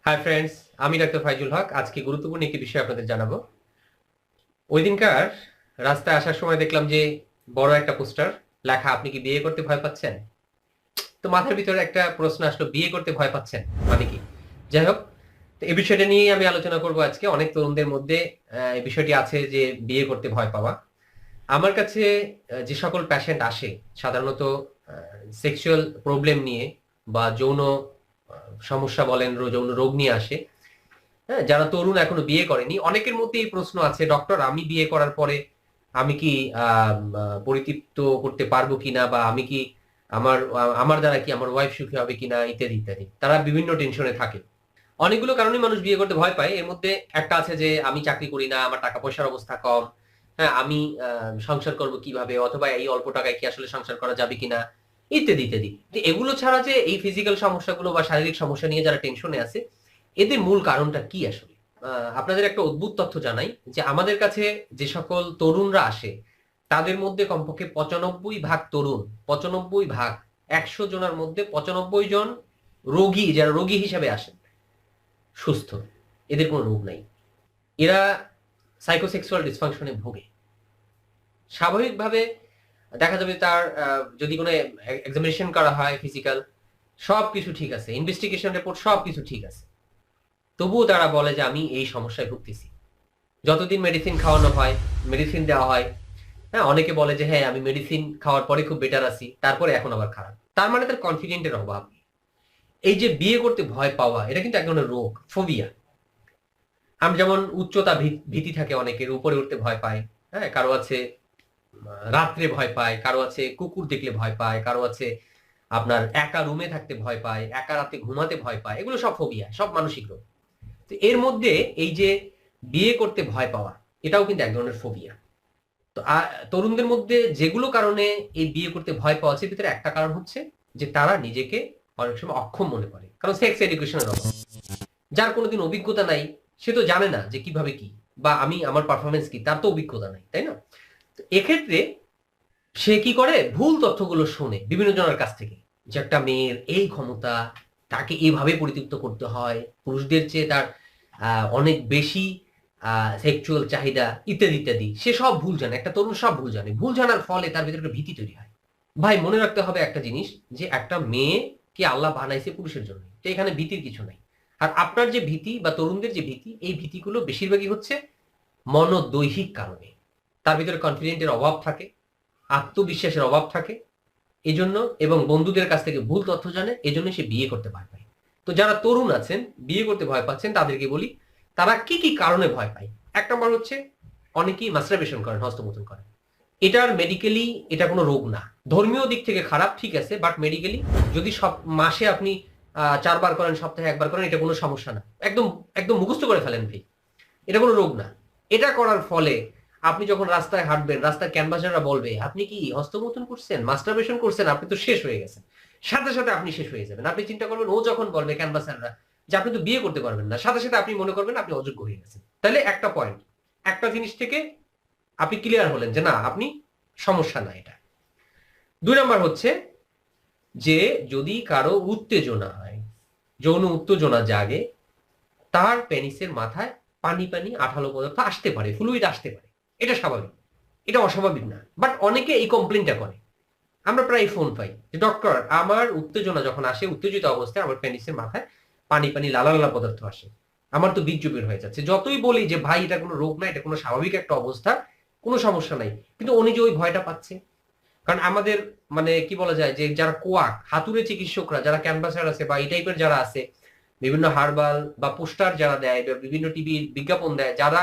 Hi friends, আমি doctor Faizul হক। আজকে গুরুত্বপূর্ণ একটি বিষয় আপনাদের জানাবো। ওই দিনকার রাস্তায় আসার সময় দেখলাম যে বড় একটা পোস্টার লেখা, আপনি কি বিয়ে করতে ভয় পাচ্ছেন? তো মাথার ভিতরে একটা প্রশ্ন আসলো, বিয়ে করতে ভয় পাচ্ছেন মানে কি? যাই হোক, তো এই বিষয়টা নিয়ে আমি আলোচনা করব আজকে। অনেক তরুণদের মধ্যে এই বিষয়টি আছে যে বিয়ে করতে ভয় পাওয়া। আমার কাছে যে সকল পেশেন্ট আসে সাধারণত সেক্সুয়াল প্রবলেম নিয়ে বা যৌন সমস্যা বলেন, যৌন রোগ নিয়ে আসে। হ্যাঁ, যারা তরুণ এখনো বিয়ে করেনি, অনেকের মধ্যে এই প্রশ্ন আছে, ডক্টর আমি বিয়ে করার পরে আমি কি পরিতৃপ্ত করতে পারবো কিনা, বা আমি কি আমার দ্বারা কি আমার ওয়াইফ সুখী হবে কিনা, ইত্যাদি ইত্যাদি। তারা বিভিন্ন টেনশনে থাকে। অনেকগুলো কারণে মানুষ বিয়ে করতে ভয় পায়। এর মধ্যে একটা আছে যে আমি চাকরি করি না, আমার টাকা পয়সার অবস্থা কম। হ্যাঁ, আমি সংসার করব কিভাবে, অথবা এই অল্প টাকায় কি আসলে সংসার করা যাবে কিনা, ইত্যাদি ইত্যাদি। তো এগুলো ছাড়া যে এই ফিজিক্যাল সমস্যাগুলো বা শারীরিক সমস্যা নিয়ে যারা টেনশনে আছে, এদের মূল কারণটা কি আসলে? আপনাদের একটা অদ্ভুত তথ্য জানাই যে আমাদের কাছে যে সকল তরুণরা আসে, তাদের মধ্যে কমপক্ষে 95% তরুণ, 95% 100 জনের মধ্যে 95 জন রোগী, যারা রোগী হিসাবে আসেন, সুস্থ। এদের কোনো রোগ নাই। এরা সাইকোসেক্সুয়াল ডিসফাংশনে ভোগে। স্বাভাবিকভাবে দেখা যাবে তার যদি কোনো এক্সামিনেশন করা হয় ফিজিক্যাল, সবকিছু ঠিক আছে, ইনভেস্টিগেশন রিপোর্ট সবকিছু ঠিক আছে, তবুও তারা বলে যে আমি এই সমস্যায় ভুগতেছি। যতদিন মেডিসিন খাওয়ানো হয়, মেডিসিন দেওয়া হয়, হ্যাঁ, অনেকে বলে যে হ্যাঁ আমি মেডিসিন খাওয়ার পরে খুব বেটার আছি, তারপরে এখন আবার খারাপ। তার মানে তার কনফিডেন্টের অভাব। এই যে বিয়ে করতে ভয় পাওয়া, এটা কিন্তু এক ধরনের রোগ, ফোবিয়া। আমি যেমন উচ্চতা ভীতি থাকে অনেকের, উপরে উঠতে ভয় পায়। হ্যাঁ, কারো আছে রাত্রে ভয় পায়, কারো আছে কুকুর দেখলে ভয় পায়, কারো আছে আপনার একা রুমে থাকতে ভয় পায়, একা রাতে ঘুমাতে ভয় পায়। এগুলো সব ফোবিয়া, সব মানসিক রোগ। তো এর মধ্যে এই যে বিয়ে করতে ভয় পাওয়া, এটাও কিন্তু এক ধরনের ফোবিয়া। তো তরুণদের মধ্যে যেগুলো কারণে এই বিয়ে করতে ভয় পাওয়া, সে ভিতরে একটা কারণ হচ্ছে যে তারা নিজেকে অনেক সময় অক্ষম মনে করে, কারণ সেক্স এডুকেশনের অভাব। যার কোনোদিন অভিজ্ঞতা নাই, সে তো জানে না যে কিভাবে কি, বা আমি আমার পারফরমেন্স কি, তার তো অভিজ্ঞতা নাই, তাই না? তো এক্ষেত্রে সে কি করে, ভুল তথ্যগুলো শোনে বিভিন্ন জনের কাছ থেকে, যে একটা মেয়ের এই ক্ষমতা, তাকে এইভাবে পরিতৃপ্ত করতে হয়, পুরুষদের চেয়ে তার অনেক বেশি সেক্সুয়াল চাহিদা, ইত্যাদি ইত্যাদি। সে সব ভুল জানে, একটা তরুণ সব ভুল জানে। ভুল জানার ফলে তার ভিতরে একটা ভীতি তৈরি হয়। ভাই, মনে রাখতে হবে একটা জিনিস, যে একটা মেয়ে কি আল্লাহ বানাইছে পুরুষের জন্য, তো এখানে ভীতির কিছু নাই। আর আপনার যে ভীতি বা তরুণদের যে ভীতি, এই ভীতিগুলো বেশিরভাগই হচ্ছে মনোদৈহিক কারণে। তার ভিতরে কনফিডেন্টের অভাব থাকে, আত্মবিশ্বাসের অভাব থাকে, এজন্য, এবং বন্ধুদের কাছ থেকে ভুল তথ্য জানে, এজন্য সে বিয়ে করতে ভয় পায়। তো যারা তরুণ আছেন, বিয়ে করতে ভয় পাচ্ছেন, তাদেরকে বলি তারা কি কি কারণে ভয় পায়। এক নম্বর হচ্ছে, অনেকেই মাস্টারবেশন করেন, হস্তমৈথুন করেন। এটার মেডিকেলি এটা কোনো রোগ না। ধর্মীয় দিক থেকে খারাপ, ঠিক আছে, বাট মেডিকেলি যদি সব মাসে আপনি 4 বার করেন, সপ্তাহে 1 বার করেন, এটা কোনো সমস্যা না। একদম একদম মুখস্থ করে ফেলেন ভাই, এটা কোনো রোগ না। এটা করার ফলে আপনি যখন রাস্তায় হাঁটবেন, রাস্তার ক্যানভাসাররা বলবে আপনি কি হস্তমৈথুন করছেন, মাস্টারবেশন করছেন, আপনি তো শেষ হয়ে গেছেন। সাথে সাথে আপনি শেষ হয়ে যাবেন। আপনি চিন্তা করবেন, ও যখন বলবে ক্যানভাসাররা যে আপনি তো বিয়ে করতে পারবেন না, সাথে সাথে আপনি মনে করবেন আপনি অযোগ্য হয়ে গেছেন। তাহলে একটা পয়েন্ট, একটা জিনিস থেকে আপনি ক্লিয়ার হলেন যে না, আপনি সমস্যা না এটা। 2 নম্বর হচ্ছে যে যদি কারো উত্তেজনা হয়, যৌন উত্তেজনা জাগে, তার পেনিসের মাথায় পানি পানি আঠালো পদার্থ আসতে পারে, ফ্লুইড আসতে পারে। এটা স্বাভাবিক, এটা অস্বাভাবিক না। বাট অনেকে এই কমপ্লেনটা করে। আমরা প্রায় ফোন পাই যে ডক্টর, আমার উত্তেজনা যখন আসে, উত্তেজিত অবস্থায় আমার পেনিসের মাথায় পানি পানি লালা লালা পদার্থ আসে, আমার তো বীর্য বের হয়ে যাচ্ছে। যতই বলি যে ভাই এটা কোনো রোগ না, এটা কোনো স্বাভাবিক একটা অবস্থা, কোনো সমস্যা নাই, কিন্তু উনি যে ওই ভয়টা পাচ্ছে। কারণ আমাদের মানে কি বলা যায়, যে যারা কোয়াক হাতুড়ে চিকিৎসকরা, যারা ক্যানভাসার আছে বা এই টাইপের যারা আছে, বিভিন্ন হার্বাল বা পোস্টার যারা দেয় বা বিভিন্ন টিভি বিজ্ঞাপন দেয়, যারা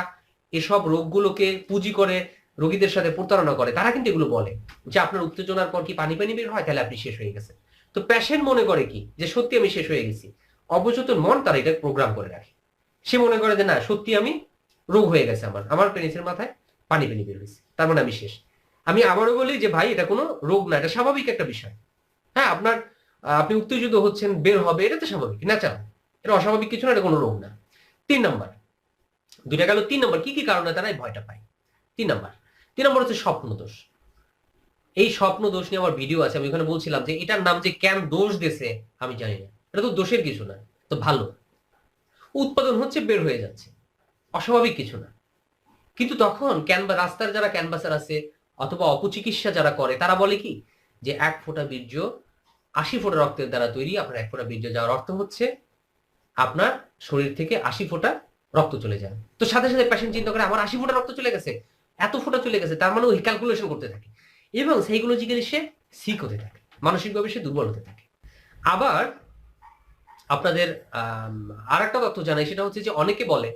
এসব রোগগুলোকে পুঁজি করে রোগীদের সাথে প্রতারণা করে, তারা কিন্তু এগুলো বলে যে আপনার উত্তেজনার পর কি পানি পানি বের হয়, তাহলে আপনি শেষ হয়ে গেছেন। তো পেশেন্ট মনে করে কি যে সত্যি আমি শেষ হয়ে গেছি। অবচেতন মন তারা এটা প্রোগ্রাম করে রাখে। সে মনে করে যে না, সত্যি আমি রোগ হয়ে গেছে, আমার আমার পেনিসের মাথায় পানি পানি বের হয়েছে, তার মানে আমি শেষ। আমি আবারও বলি যে ভাই, এটা কোনো রোগ না, এটা স্বাভাবিক একটা বিষয়। হ্যাঁ, আপনার আপনি উত্তেজিত হচ্ছেন, বের হবে, এটা তো স্বাভাবিক, ন্যাচারাল। এটা অস্বাভাবিক কিছু না, এটা কোনো রোগ না। 3 নম্বর, দুইটা গেল। 3 নম্বর, কি কি কারণে তারা এই ভয়টা পায়। 3 নম্বর, 3 নম্বর হচ্ছে স্বপ্ন দোষ। এই স্বপ্ন দোষ নিয়ে আমার ভিডিও আছে, আমি ওখানে বলছিলাম যে এটার নাম যে কেন দোষ দেছে আমি জানি না, এটা তো দোষের কিছু না, তো ভালো। উৎপাদন হচ্ছে, বের হয়ে যাচ্ছে, অস্বাভাবিক কিছু না। কিন্তু তখন রাস্তার যারা ক্যানভাসার আছে অথবা অপচিকিৎসা যারা করে তারা বলে কি যে 1 ফোঁটা বীর্য 80 ফোঁটা রক্তের দ্বারা তৈরি, আপনার 1 ফোঁটা বীর্য যাওয়ার অর্থ হচ্ছে আপনার শরীর থেকে 80 ফোঁটা রক্ত চলে যায়। তো সাথে সাথে পেশেন্ট চিন্তা করে আমার 80 ফোঁটা রক্ত চলে গেছে, এত ফোঁটা চলে গেছে, তার মানে ওই ক্যালকুলেশন করতে থাকে এবং সাইকোলজিক্যালি সে সিক হতে থাকে, মানসিকভাবে সে দুর্বল হতে থাকে। আবার আপনাদের আর একটা তথ্য জানাই, সেটা হচ্ছে যে অনেকে বলে,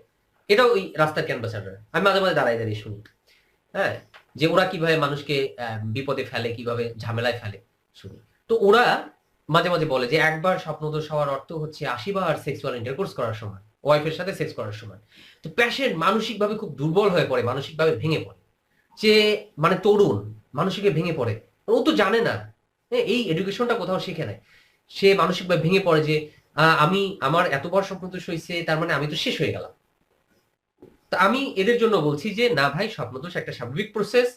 এটাও ওই রাস্তার ক্যানভাসাররা, আমি মাঝে মাঝে দাঁড়ায় দাঁড়িয়ে শুনি, হ্যাঁ, যে ওরা কিভাবে মানুষকে বিপদে ফেলে, কিভাবে ঝামেলায় ফেলে শুনি। তো ওরা মাঝে মাঝে বলে যে একবার স্বপ্নদোষ হওয়ার অর্থ হচ্ছে 80 বার সেক্সুয়াল ইন্টারকোর্স করার সময়, ওয়াইফের সাথে সেক্স করার সময়। তো পেশেন্ট মানসিকভাবে খুব দুর্বল হয়ে পড়ে, মানসিকভাবে ভেঙে পড়ে, যে মানে তরুণ মানসিকে ভেঙে পড়ে, ও তো জানে না, এই এডুকেশনটা কোথাও শিখে নেয়, সে মানসিকভাবে ভেঙে পড়ে যে আমি আমার এতবার স্বপ্নদোষ হয়েছে, তার মানে আমি তো শেষ হয়ে গেলাম। তা আমি এদের জন্য বলছি যে না ভাই, স্বপ্নদোষ একটা স্বাভাবিক প্রসেস,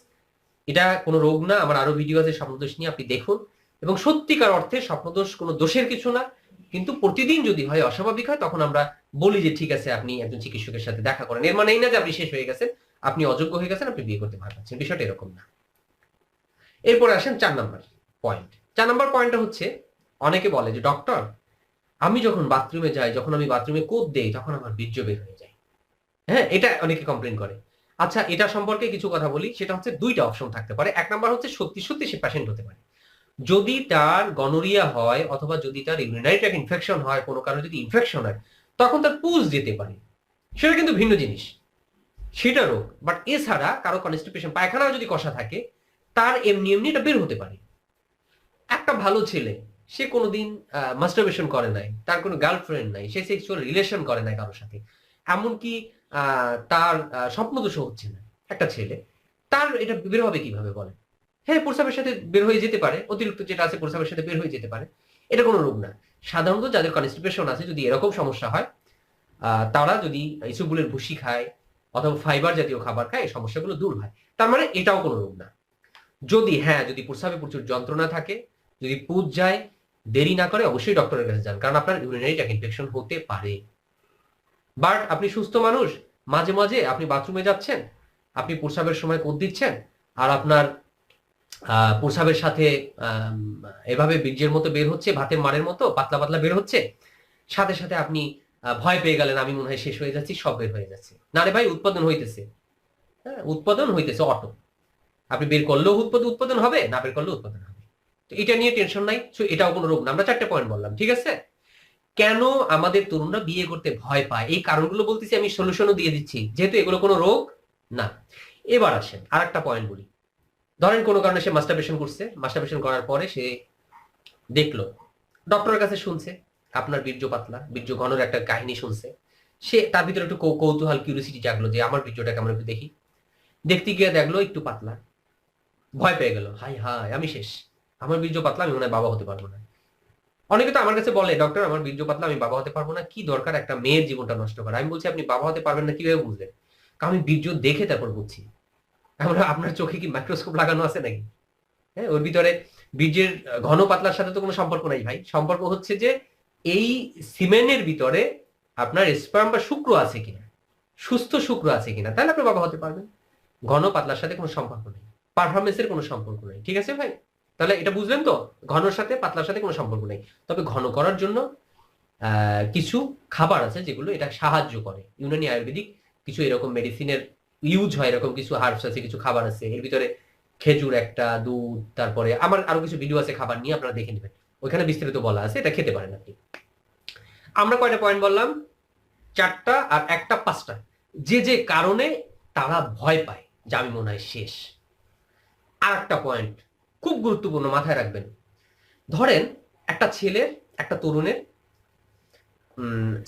এটা কোনো রোগ না। আমার আরো ভিডিও আছে স্বপ্নদোষ নিয়ে, আপনি দেখুন। এবং সত্যিকার অর্থে স্বপ্নদোষ কোনো দোষের কিছু না, কিন্তু প্রতিদিন যদি হয়, অস্বাভাবিক হয়, তখন আমরা বলি যে ঠিক আছে আপনি একজন চিকিৎসকের সাথে দেখা করেন। এর মানে এই না যে আপনি শেষ হয়ে গেছেন, আপনি অযোগ্য হয়ে গেছেন, আপনি বিয়ে করতে ভয় পাচ্ছেন, বিষয়টা এরকম না। এরপরে আসেন 4 নাম্বার পয়েন্ট। 4 নাম্বার পয়েন্টটা হচ্ছে, অনেকে বলে যে ডক্টর আমি যখন বাথরুমে যাই, যখন আমি বাথরুমে কোদ দেই, তখন আমার বীর্য বের হয়ে যায়। হ্যাঁ, এটা অনেকে কমপ্লেন করে। আচ্ছা, এটা সম্পর্কে কিছু কথা বলি। সেটা হচ্ছে 2টা অপশন থাকতে পারে। 1 নাম্বার হচ্ছে সত্যি সত্যি সে পেশেন্ট হতে পারে। যদি তার গনোরিয়া হয় অথবা যদি তার ইউরিনারি ট্র্যাক্ট ইনফেকশন হয়, কোনো কারণে যদি ইনফেকশন হয়, তখন তার পুজ যেতে পারে, সেটা কিন্তু ভিন্ন জিনিস, সেটা রোগ। বাট এছাড়া কারো কনস্টিপেশন, পায়খানা যদি কষা থাকে, তার এমনি এমনি এটা বের হতে পারে। একটা ভালো ছেলে, সে কোনোদিন মাস্টারবেশন করে নাই, তার কোনো গার্লফ্রেন্ড নাই, সে সেক্সুয়াল রিলেশন করে নাই কারোর সাথে, এমনকি তার স্বপ্নদোষও হচ্ছে না, একটা ছেলে, তার এটা বের হবে কিভাবে বলে? হ্যাঁ, প্রস্রাবের সাথে বের হয়ে যেতে পারে, অতিরিক্ত যেটা আছে প্রস্রাবের সাথে বের হয়ে যেতে পারে, এটা কোনো রোগ না। সাধারণত যাদের কনস্টিপেশন আছে, যদি এরকম সমস্যা হয়, তারা যদি ইসবগুলের ভুসি খায় অথবা ফাইবার জাতীয় খাবার খায়, এই সমস্যাগুলো দূর হয়। তার মানে এটাও কোনো রোগ না। যদি যদি প্রস্রাবে প্রচুর যন্ত্রণা থাকে, যদি পুজ যায়, দেরি না করে অবশ্যই ডক্টরের কাছে যান, কারণ আপনার ইউরিনারি ট্র্যাক্ট ইনফেকশন হতে পারে। বাট আপনি সুস্থ মানুষ, মাঝে মাঝে আপনি বাথরুমে যাচ্ছেন, আপনি প্রস্রাবের সময় কোদ দিচ্ছেন, আর আপনার প্রস্রাবের সাথে এভাবে বীর্যের মতো বের হচ্ছে, ভাতের মারের মতো পাতলা পাতলা বের হচ্ছে, সাথে সাথে আপনি ভয় পেয়ে গেলেন, আমি মনে হয় শেষ হয়ে যাচ্ছি, সব বের হয়ে যাচ্ছে। না রে ভাই, উৎপাদন হইতেছে, হ্যাঁ, উৎপাদন হইতেছে অটো। আপনি বের করলেও উৎপাদন হবে, না বের করলেও উৎপাদন হবে। তো এটা নিয়ে টেনশন নাই। সো এটাও কোনো রোগ না। আমরা 4টে পয়েন্ট বললাম, ঠিক আছে? কেন আমাদের তরুণরা বিয়ে করতে ভয় পায়, এই কারণগুলো বলতেছি, আমি সলিউশনও দিয়ে দিচ্ছি, যেহেতু এগুলো কোনো রোগ না। এবার আসেন আর একটা পয়েন্ট বলি। ধরেন কোনো কারণে সে মাস্টারবেশন করছে, মাস্টারবেশন করার পরে সে দেখলো, ডক্টরের কাছে শুনছে আপনার বীর্য পাতলা, বীর্য ঘনর একটা কাহিনী শুনছে, সে তার ভিতরে একটু কৌতূহল, কিউরিসিটি জাগলো যে আমার বীর্যটা কেমন, একটু দেখি। দেখতে গিয়ে দেখলো একটু পাতলা, ভয় পেয়ে গেল, হাই হাই আমি শেষ, আমার বীর্য পাতলা, আমি মনে হয় বাবা হতে পারবো না। অনেকে তো আমার কাছে বলে ডক্টর আমার বীর্য পাতলা, আমি বাবা হতে পারবো না, কি দরকার একটা মেয়ের জীবনটা নষ্ট করা। আমি বলছি আপনি বাবা হতে পারবেন না কিভাবে বুঝলেন? কারণ আমি বীর্য দেখে তারপর বুঝছি। আমরা, আপনার চোখে কি মাইক্রোস্কোপ লাগানো আছে নাকি? হ্যাঁ, ওর ভিতরে বীর্যের ঘন পাতলার সাথে তো কোনো সম্পর্ক নাই ভাই। সম্পর্ক হচ্ছে যে এই সিমেনের ভিতরে আপনার স্পার্ম বা শুক্র আছে কিনা, সুস্থ শুক্র আছে কিনা, তাহলে আপনি বাবা হতে পারবেন। ঘন পাতলার সাথে কোনো সম্পর্ক নেই, পারফরমেন্সের কোনো সম্পর্ক নেই, ঠিক আছে ভাই? তাহলে এটা বুঝলেন তো, ঘনর সাথে পাতলার সাথে কোনো সম্পর্ক নেই। তবে ঘন করার জন্য কিছু খাবার আছে যেগুলো এটা সাহায্য করে, ইউনানি আয়ুর্বেদিক কিছু এরকম মেডিসিনের ইউজ হয়, এরকম কিছু হার্বস আছে, কিছু খাবার আছে, এর ভিতরে খেজুর একটা, দুধ, তারপরে আমার আরো কিছু ভিডিও আছে খাবার নিয়ে, আপনারা দেখে নেবেন, ওইখানে বিস্তারিত বলা আছে, এটা খেতে পারেন আপনি। আমরা কয়টা পয়েন্ট বললাম? 4টা, আর একটা 5টা। যে যে কারণে তারা ভয় পায় যে আমি মনে হয় শেষ। আর একটা পয়েন্ট খুব গুরুত্বপূর্ণ, মাথায় রাখবেন। ধরেন একটা ছেলের, একটা তরুণের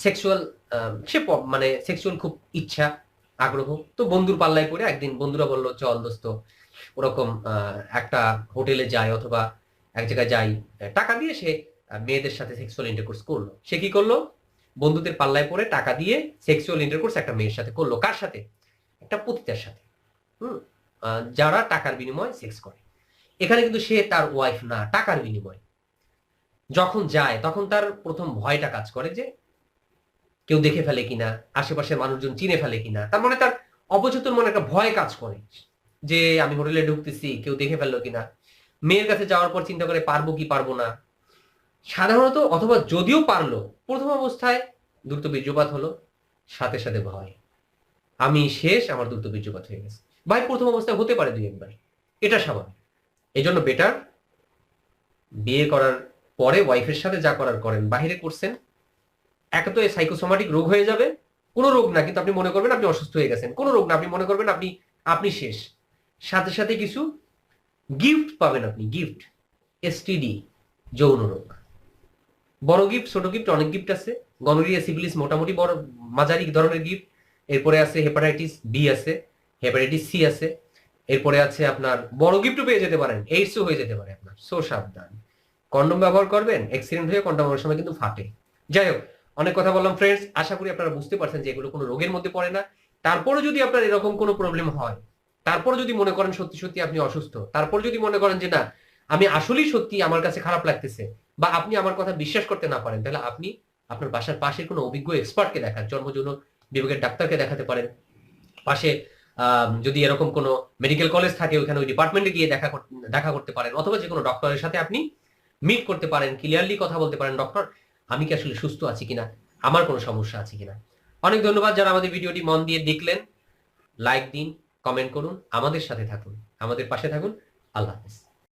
সেক্সুয়াল, সে মানে সেক্সুয়াল খুব ইচ্ছা, আগ্রহ, তো বন্ধুর পাল্লায় পড়ে একদিন বন্ধুরা বললো চল দোস্ত ওরকম একটা হোটেলে যায় অথবা এক জায়গায় যাই, টাকা দিয়ে সে মেয়েদের সাথে সেক্সুয়াল ইন্টারকোর্স করলো। সে কি করলো? বন্ধুদের পাল্লায় পড়ে টাকা দিয়ে সেক্সুয়াল ইন্টারকোর্স একটা মেয়ের সাথে করলো। কার সাথে? একটা পতিতার সাথে। হুম, যারা টাকার বিনিময়ে সেক্স করে। এখানে কিন্তু সে তার ওয়াইফ না, টাকার বিনিময়। যখন যায় তখন তার প্রথম ভয়টা কাজ করে যে কেউ দেখে ফেলে কিনা, আশেপাশের মানুষজন চিনে ফেলে কিনা। তার মানে তার অবচেতন মনে একটা ভয় কাজ করে যে আমি হোটেলে ঢুকতেছি, কেউ দেখে ফেললো কিনা। মেয়ের কাছে যাওয়ার পর চিন্তা করে পারবো কি পারবো না। সাধারণত অথবা যদিও পারলো, প্রথম অবস্থায় দ্রুত বীর্যপাত হলো, সাথে সাথে ভয়, আমি শেষ, আমার দ্রুত বীর্যপাত হয়ে গেছে। ভাই প্রথম অবস্থায় হতে পারে 2-1 বার, এটা স্বাভাবিক। এই জন্য বেটার বিয়ে করার পরে ওয়াইফের সাথে যা করার করেন, বাহিরে করছেন একে তো সাইকোসোমাটিক রোগ হয়ে যাবে। কোনো রোগ না, কিন্তু আপনি মনে করবেন আপনি অসুস্থ হয়ে গেছেন। কোনো রোগ না, আপনি মনে করবেন আপনি আপনি শেষ। সাথে সাথে কিছু গিফট পাবেন আপনি, গিফট, এসটিডি, যৌন রোগ। বড় গিফট, ছোট গিফট, অনেক গিফট আছে। গনোরিয়া, সিফিলিস মোটামুটি বড় মাঝারি ধরনের গিফট। এরপরে আছে হেপাটাইটিস বি আছে, হেপাটাইটিস সি আছে। এরপরে আছে আপনার বড় গিফটও পেয়ে যেতে পারেন, এইডসও হয়ে যেতে পারে আপনার। সো সাবধান, কন্ডম ব্যবহার করবেন। অ্যাক্সিডেন্ট হয়ে কন্ডম অনেক সময় কিন্তু ফাটে। যাই হোক, অনেক কথা বললাম ফ্রেন্ডস, আশা করি আপনারা বুঝতে পারছেন যে এগুলো কোনো রোগের মধ্যে পড়ে না। তারপরে যদি আপনার এরকম কোনো প্রবলেম হয়, তারপর যদি মনে করেন সত্যি সত্যি আপনি অসুস্থ, তারপর যদি মনে করেন যে না আমি আসলেই সত্যি আমার কাছে খারাপ লাগতেছে, বা আপনি আমার কথা বিশ্বাস করতে না পারেন, তাহলে আপনি আপনার বাসার পাশের কোনো অভিজ্ঞ এক্সপার্টকে দেখান, জন্মযৌন বিভাগের ডাক্তারকে দেখাতে পারেন। পাশে যদি এরকম কোনো মেডিকেল কলেজ থাকে ওখানে ওই ডিপার্টমেন্টে গিয়ে দেখা করতে পারেন, অথবা যে কোনো ডক্টরের সাথে আপনি মিট করতে পারেন, ক্লিয়ারলি কথা বলতে পারেন, ডক্টর আমি কি আসলে সুস্থ আছি কিনা, আমার কোনো সমস্যা আছে কিনা। অনেক ধন্যবাদ যারা আমাদের ভিডিওটি মন দিয়ে দেখলেন। লাইক দিন, কমেন্ট করুন, আমাদের সাথে থাকুন, আমাদের পাশে থাকুন। আল্লাহ হাফেজ।